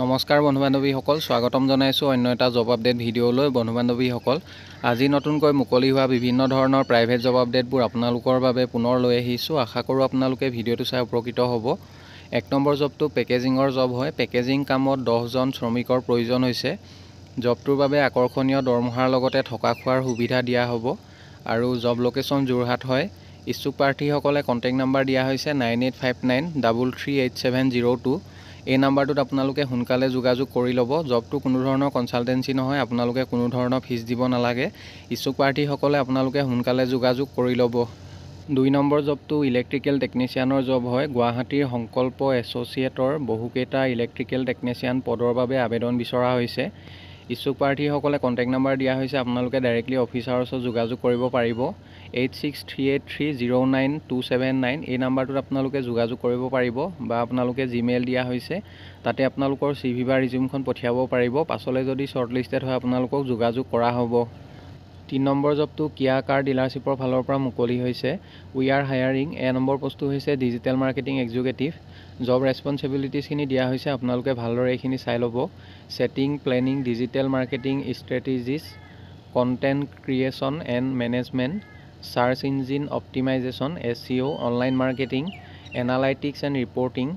নমস্কাৰ বন্ধু বান্ধৱীসকল, স্বাগতম জনাইছোঁ অন্য এটা জব আপডেট ভিডিঅ'লৈ। বন্ধু বান্ধৱীসকল, আজি নতুনকৈ মুকলি হোৱা বিভিন্ন ধৰণৰ প্ৰাইভেট জব আপডেটবোৰ আপোনালোকৰ বাবে পুনৰ লৈ আহিছোঁ। আশা কৰোঁ আপোনালোকে ভিডিঅ'টো চাই উপকৃত হ'ব। 1 নম্বৰ জবটো পেকেজিঙৰ জব হয়। পেকেজিং কামত 10জন শ্ৰমিকৰ প্ৰয়োজন হৈছে। জবটোৰ বাবে আকৰ্ষণীয় দৰমহাৰ লগতে থকা খোৱাৰ সুবিধা দিয়া হ'ব আৰু জব লোকেশ্যন যোৰহাট হয়। ইচ্ছুক প্ৰাৰ্থীসকলে কণ্টেক্ট নাম্বাৰ দিয়া হৈছে 9859338702। এই নাম্বাৰটোত আপোনালোকে সোনকালে যোগাযোগ কৰি ল'ব। জবটো কোনো ধৰণৰ কনচালটেঞ্চি নহয়, আপোনালোকে কোনো ধৰণৰ ফিজ দিব নালাগে। ইচ্ছুক প্ৰাৰ্থীসকলে আপোনালোকে সোনকালে যোগাযোগ কৰি ল'ব। 2 নম্বৰ জবটো ইলেক্ট্ৰিকেল টেকনিচিয়ানৰ জব হয়। গুৱাহাটীৰ সংকল্প এছ'চিয়েটৰ বহুকেইটা ইলেক্ট্ৰিকেল টেকনিচিয়ান পদৰ বাবে আবেদন বিচৰা হৈছে। ইচ্ছুক প্ৰাৰ্থীসকলে কণ্টেক্ট নাম্বাৰ দিয়া হৈছে, আপোনালোকে ডাইৰেক্টলি অফিচাৰৰ ওচৰত যোগাযোগ কৰিব পাৰিব। 8638309279 এই নাম্বাৰটোত আপোনালোকে যোগাযোগ কৰিব পাৰিব বা আপোনালোকে জিমেইল দিয়া হৈছে, তাতে আপোনালোকৰ CV বা ৰিজিউমখন পঠিয়াব পাৰিব। পাছলৈ যদি শ্বৰ্টলিষ্টেড হয় আপোনালোকক যোগাযোগ কৰা হ'ব। 3 নম্বৰ জবটো কিয়া কাৰ ডিলাৰশ্বিপৰ ফালৰ পৰা মুকলি হৈছে। We are hiring. নম্বৰ পোষ্টটো হৈছে ডিজিটেল মাৰ্কেটিং এক্সিকিউটিভ। জব ৰেছপনচিবিলিটিছখিনি দিয়া হৈছে, আপোনালোকে ভালদৰে এইখিনি চাই ল'ব। Setting, planning, digital marketing strategies, content creation and management, search engine optimisation SEO, online marketing, analytics and reporting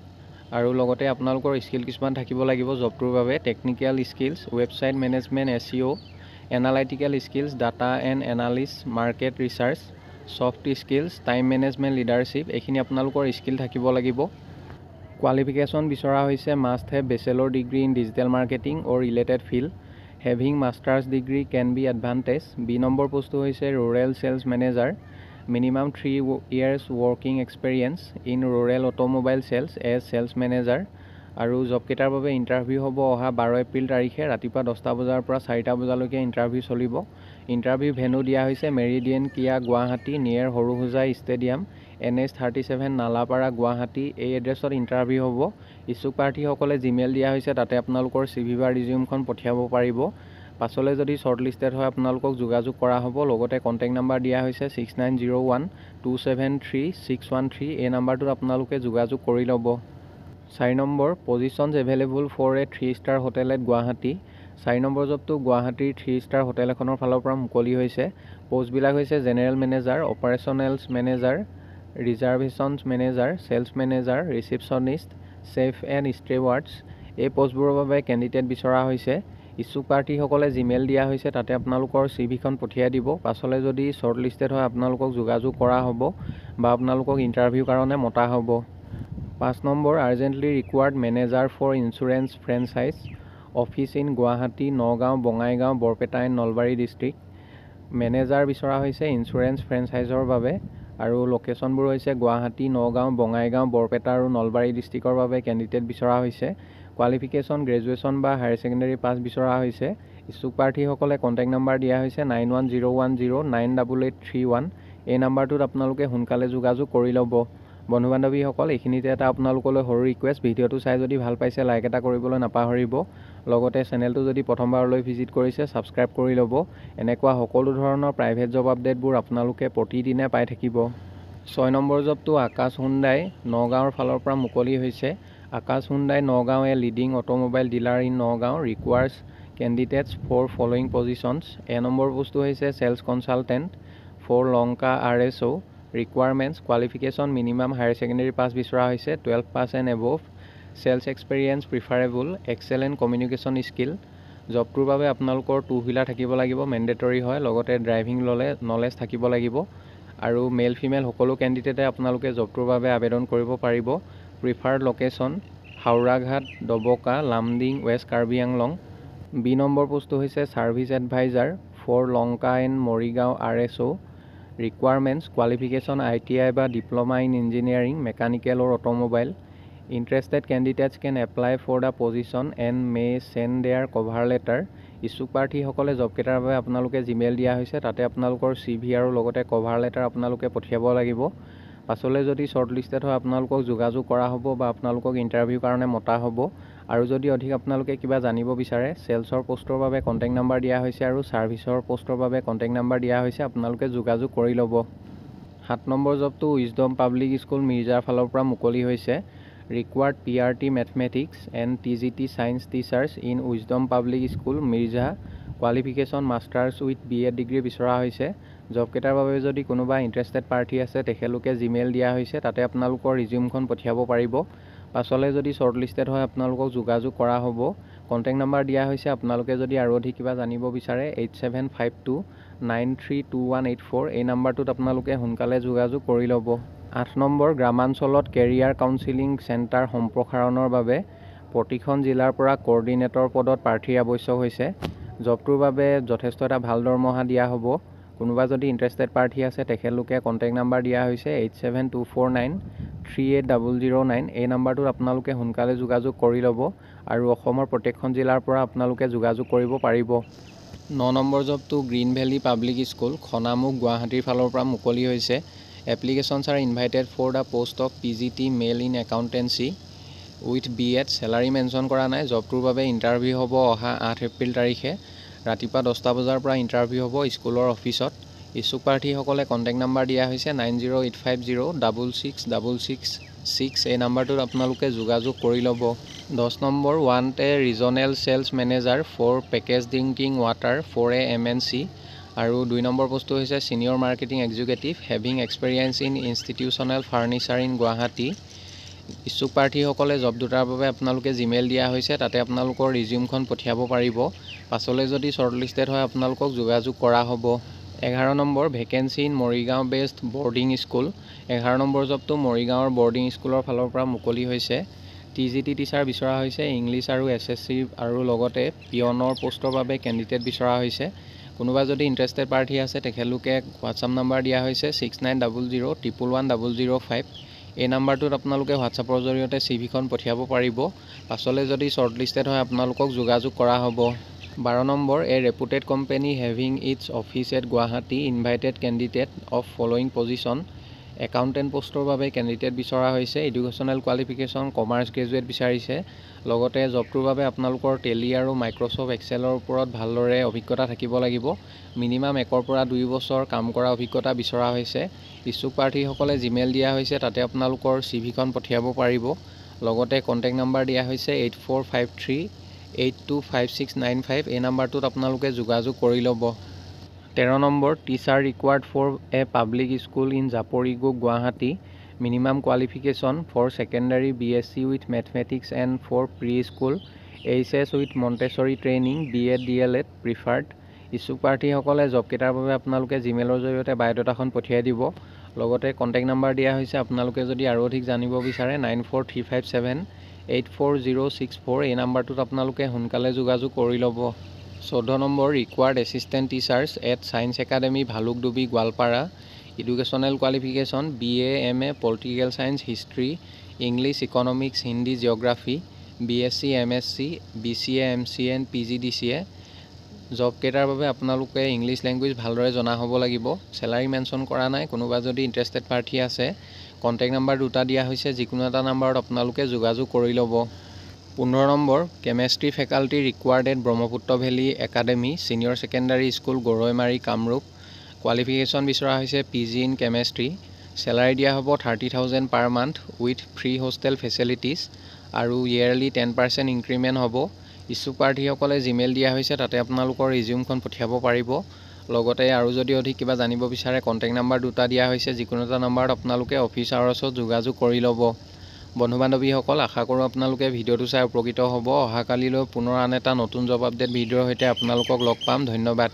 আৰু লগতে আপোনালোকৰ স্কিল কিছুমান থাকিব লাগিব জবটোৰ বাবে। Technical skills, website management SEO, analytical skills, data and analysis, market research, soft skills, time management, leadership, এইখিনি আপোনালোকৰ স্কিল থাকিব লাগিব। কোৱালিফিকেশ্যন বিচৰা হৈছে must have bachelor degree in digital marketing or related field, having masters degree can be advantage. 2 number পোষ্টটো হৈছে rural sales manager. Minimum 3 years working experience in rural automobile sales as sales manager. আৰু জবকেইটাৰ বাবে interview হ'ব অহা 12 এপ্ৰিল তাৰিখে ৰাতিপুৱা 10টা বজাৰ পৰা 4টা বজালৈকে ইণ্টাৰভিউ চলিব। ইণ্টাৰভিউ ভেন্যু দিয়া হৈছে মেৰিডিয়েন কিয়া গুৱাহাটী নিয়েৰ সৰুসজাই ষ্টেডিয়াম, NH 37 নালাপাৰা গুৱাহাটী। এই এড্ৰেছত ইণ্টাৰভিউ হ'ব। ইচ্ছুক প্ৰাৰ্থীসকলে জিমেইল দিয়া হৈছে, তাতে আপোনালোকৰ CV বা ৰিজিউমখন পঠিয়াব পাৰিব। পাছলৈ যদি শ্বৰ্টলিষ্টেড হয় আপোনালোকক যোগাযোগ কৰা হ'ব। লগতে কণ্টেক্ট নাম্বাৰ দিয়া হৈছে 6901273613। এই নাম্বাৰটোত আপোনালোকে যোগাযোগ কৰি ল'ব। 4 নম্বৰ positions available for a 3 star hotel at Guwahati. 4 নম্বৰ জবটো গুৱাহাটীৰ 3 star হোটেল এখনৰ ফালৰ পৰা মুকলি হৈছে। পোষ্টবিলাক হৈছে general manager, operationals manager, reservations manager, sales manager, receptionist, chef and stewards. এই পোষ্টবোৰৰ বাবে কেণ্ডিডেট বিচৰা হৈছে। ইচ্ছুক প্ৰাৰ্থীসকলে জিমেইল দিয়া হৈছে, তাতে আপোনালোকৰ CVখন পঠিয়াই দিব। পাছলৈ যদি শ্বৰ্টলিষ্টেড হয় আপোনালোকক যোগাযোগ কৰা হ'ব বা আপোনালোকক ইণ্টাৰভিউৰ কাৰণে মতা হ'ব। 5 নম্বৰ urgently required manager for insurance franchise office in Guwahati, Nagaon, Bongaigaon, Barpeta and Nalbari district. Manager বিচৰা হৈছে ইঞ্চুৰেঞ্চ ফ্ৰেঞ্চাইজৰ বাবে আৰু লোকেশ্যনবোৰ হৈছে গুৱাহাটী, নগাঁও, বঙাইগাঁও, বৰপেটা আৰু নলবাৰী ডিষ্ট্ৰিক্টৰ বাবে কেণ্ডিডেট বিচৰা হৈছে। কোৱালিফিকেশ্যন গ্ৰেজুৱেশ্যন বা হায়াৰ ছেকেণ্ডেৰী পাছ বিচৰা হৈছে। ইচ্ছুক প্ৰাৰ্থীসকলে কণ্টেক্ট নাম্বাৰ দিয়া হৈছে 9101098831। এই নাম্বাৰটোত আপোনালোকে সোনকালে যোগাযোগ কৰি ল'ব। বন্ধু বান্ধৱীসকল, এইখিনিতে এটা আপোনালোকলৈ সৰু ৰিকুৱেষ্ট, ভিডিঅ'টো চাই যদি ভাল পাইছে লাইক এটা কৰিবলৈ নাপাহৰিব। লগতে চেনেলটো যদি প্ৰথমবাৰলৈ ভিজিট কৰিছে ছাবস্ক্ৰাইব কৰি ল'ব। এনেকুৱা সকলো ধৰণৰ প্ৰাইভেট জব আপডেটবোৰ আপোনালোকে প্ৰতিদিনে পাই থাকিব। 6 নম্বৰ জবটো আকাশ হুণ্ডাই নগাঁৱৰ ফালৰ পৰা মুকলি হৈছে। Akash Hyundai Nagaon a leading automobile dealer in Nagaon requires candidates for following positions. নম্বৰ পোষ্টটো হৈছে sales consultant for Lanka RSO। Requirements qualification minimum higher secondary pass বিচৰা হৈছে, 12 pass and above. Sales experience preferable, excellent communication skill. জবটোৰ বাবে আপোনালোকৰ 2 wheeler থাকিব লাগিব, মেণ্ডেটৰী হয়। লগতে ড্ৰাইভিং নলেজ থাকিব লাগিব আৰু মেল ফিমেল সকলো কেণ্ডিডেটে আপোনালোকে জবটোৰ বাবে আবেদন কৰিব পাৰিব। Preferred location Howraghat, Dabaka, Lumding, West Karbi Anglong. 2 number পোষ্টটো হৈছে service advisor for Lanka and Morigaon RSO। Requirements qualification ITI বা diploma in engineering, mechanical or automobile. Interested candidates can apply for the position and may send their cover letter. ইচ্ছুক প্ৰাৰ্থীসকলে জবকেইটাৰ বাবে আপোনালোকে Gmail দিয়া হৈছে, তাতে আপোনালোকৰ CV আৰু লগতে কভাৰ লেটাৰ আপোনালোকে পঠিয়াব লাগিব। পাছলৈ যদি শ্বৰ্টলিষ্টেড হয় আপোনালোকক যোগাযোগ কৰা হ'ব বা আপোনালোকক ইণ্টাৰভিউৰ কাৰণে মতা হ'ব। আৰু যদি অধিক আপোনালোকে কিবা জানিব বিচাৰে, ছেলছৰ পোষ্টৰ বাবে কণ্টেক্ট নাম্বাৰ দিয়া হৈছে আৰু ছাৰ্ভিচৰ পোষ্টৰ বাবে কণ্টেক্ট নাম্বাৰ দিয়া হৈছে, আপোনালোকে যোগাযোগ কৰি ল'ব। 7 নম্বৰ জবটো উইজডম পাব্লিক স্কুল মিৰ্জাৰ ফালৰ পৰা মুকলি হৈছে। required PRT Mathematics and TGT Science teachers in Wisdom Public School, Mirza. Qualification Masters with BA degree বিচৰা হৈছে। জব কেটাৰ বাবে যদি কোনোবা ইন্টাৰেষ্টেড পাৰ্টি আছে তেখেতলোকে জিমেইল দিয়া হৈছে, তাতে আপোনালোকৰ ৰিজিউমখন পঠিয়াব পাৰিব। পাছলৈ যদি শৰ্টলিষ্টেড হয় আপোনালোকক যোগাযোগ কৰা হ'ব। কণ্টেক্ট নাম্বাৰ দিয়া হৈছে, আপোনালোকে যদি আৰু অধিক কিবা জানিব বিচাৰে 8752932184 এই নাম্বাৰটোত আপোনালোকে সোনকালে যোগাযোগ কৰি ল'ব। 8 নম্বৰ, গ্ৰামাঞ্চলত কেৰিয়াৰ কাউন্সেলিং চেণ্টাৰ সম্প্ৰসাৰণৰ বাবে প্ৰতিখন জিলাৰ পৰা কোঅৰ্ডিনেটৰ পদত প্ৰাৰ্থীৰ আৱশ্যক হৈছে। জবটোৰ বাবে যথেষ্ট এটা ভাল দৰমহা দিয়া হ'ব। কোনোবা যদি ইন্টাৰেষ্টেড পাৰ্টি আছে তেখেতলোকে কণ্টেক্ট নাম্বাৰ দিয়া হৈছে 8724938009 এই নাম্বাৰটোত আপোনালোকে সোনকালে যোগাযোগ কৰি ল'ব আৰু অসমৰ প্ৰত্যেকখন জিলাৰ পৰা আপোনালোকে যোগাযোগ কৰিব পাৰিব। 9 নম্বৰ জবটো Green Valley Public School, Khanamukh, গুৱাহাটীৰ ফালৰ পৰা মুকলি হৈছে। Applications are invited for the post of PGT male in accountancy with BEd। Salary mention কৰা নাই। জবটোৰ বাবে ইণ্টাৰভিউ হ'ব অহা 8 এপ্ৰিল তাৰিখে। ৰাতিপুৱা 10টা বজাৰ পৰা ইণ্টাৰভিউ হ'ব স্কুলৰ অফিচত। ইচ্ছুক প্ৰাৰ্থীসকলে কণ্টেক্ট নাম্বাৰ দিয়া হৈছে 9085066666 এই নাম্বাৰটোত আপোনালোকে যোগাযোগ কৰি ল'ব। 10 number, want a regional sales manager for package drinking water for a MNC। আৰু 2 নম্বৰ পোষ্টটো হৈছে senior marketing executive having experience in institutional furniture in Guwahati. ইচ্ছুক প্ৰাৰ্থীসকলে জব দুটাৰ বাবে আপোনালোকে জিমেইল দিয়া হৈছে, তাতে আপোনালোকৰ ৰিজিউমখন পঠিয়াব পাৰিব। পাছলৈ যদি শৰ্টলিষ্টেড হয় আপোনালোকক যোগাযোগ কৰা হ'ব। 11 নম্বৰ, vacancy in Morigaon best boarding school. 11 নম্বৰ জবটো মৰিগাঁৱৰ বৰ্ডিং স্কুলৰ ফালৰ পৰা মুকলি হৈছে। TGT টিচাৰ বিচৰা হৈছে, ইংলিছ আৰু SSC আৰু লগতে পিয়নৰ পোষ্টৰ বাবে কেণ্ডিডেট বিচৰা হৈছে। কোনোবা যদি ইন্টাৰেষ্টেড পাৰ্টি আছে তেখেতলোকে হোৱাটছআপ নাম্বাৰ দিয়া হৈছে 6900111005 এই নাম্বাৰটোত আপোনালোকে হোৱাটছআপৰ জৰিয়তে CVখন পঠিয়াব পাৰিব। পাছলৈ যদি শৰ্টলিষ্টেড হয় আপোনালোকক যোগাযোগ কৰা হ'ব। 12 number, a reputed company having its office at Guwahati invited candidate of following position. Accountant পোষ্টৰ বাবে কেণ্ডিডেট বিচৰা হৈছে। এডুকেশ্যনেল কোৱালিফিকেশ্যন কমাৰ্চ গ্ৰেজুৱেট বিচাৰিছে। লগতে জবটোৰ বাবে আপোনালোকৰ টেলি আৰু মাইক্ৰ'ছফ্ট এক্সেলৰ ওপৰত ভালদৰে অভিজ্ঞতা থাকিব লাগিব। মিনিমাম 1ৰ পৰা 2 বছৰ কাম কৰা অভিজ্ঞতা বিচৰা হৈছে। ইচ্ছুক প্ৰাৰ্থীসকলে জিমেইল দিয়া হৈছে, তাতে আপোনালোকৰ CVখন পঠিয়াব পাৰিব। লগতে কণ্টেক্ট নাম্বাৰ দিয়া হৈছে 8453825695 এই নাম্বাৰটোত আপোনালোকে যোগাযোগ কৰি ল'ব। 13 নম্বৰ, teacher required for a public school in Japorigog, Guwahati. Minimum qualification for secondary BSc with mathematics and for pre school HS with Montessori training BEd DLEd preferred. ইচ্ছুক প্ৰাৰ্থীসকলে জব কেইটাৰ বাবে আপোনালোকে জিমেইলৰ জৰিয়তে বায়'ডাটাখন পঠিয়াই দিব। লগতে কণ্টেক্ট নাম্বাৰ দিয়া হৈছে, আপোনালোকে যদি আৰু অধিক জানিব বিচাৰে 9435784064 এই নাম্বাৰটোত আপোনালোকে সোনকালে যোগাযোগ কৰি ল'ব। 14 নম্বৰ, required assistant teachers at science academy Bhalukdubi, Goalpara. Educational qualification BA MA political science history English economics Hindi geography BSc MSc BCA MCA and PGDCA। Job কেইটাৰ বাবে আপোনালোকে ইংলিছ লেংগুৱেজ ভালদৰে জনা হ'ব লাগিব। চেলাৰী মেনশ্যন কৰা নাই। কোনোবা যদি ইন্টাৰেষ্টেড পাৰ্টি আছে কণ্টেক্ট নাম্বাৰ দুটা দিয়া হৈছে, যিকোনো এটা নাম্বাৰত আপোনালোকে যোগাযোগ কৰি ল'ব। 15 number, chemistry faculty required at Brahmaputra Valley Academy Senior Secondary School Goraimari, Kamrup. Qualification বিচৰা হৈছে PG ইন কেমেষ্ট্ৰি। চেলাৰী দিয়া হ'ব 30,000 per month with free hostel facilities আৰু ইয়েৰলি 10% ইনক্ৰিমেণ্ট হ'ব। ইচ্ছুক প্ৰাৰ্থীসকলে জিমেইল দিয়া হৈছে, তাতে আপোনালোকৰ ৰিজিউমখন পঠিয়াব পাৰিব। লগতে আৰু যদি অধিক কিবা জানিব বিচাৰে কণ্টেক্ট নাম্বাৰ দুটা দিয়া হৈছে, যিকোনো এটা নাম্বাৰত আপোনালোকে অফিচ আৱাৰ্ছত যোগাযোগ কৰি ল'ব। বন্ধু বান্ধৱীসকল, আশা কৰোঁ আপোনালোকে ভিডিঅ'টো চাই উপকৃত হ'ব। অহাকালিলৈ পুনৰ আন এটা নতুন জব আপডেট ভিডিঅ'ৰ সৈতে আপোনালোকক লগ পাম। ধন্যবাদ।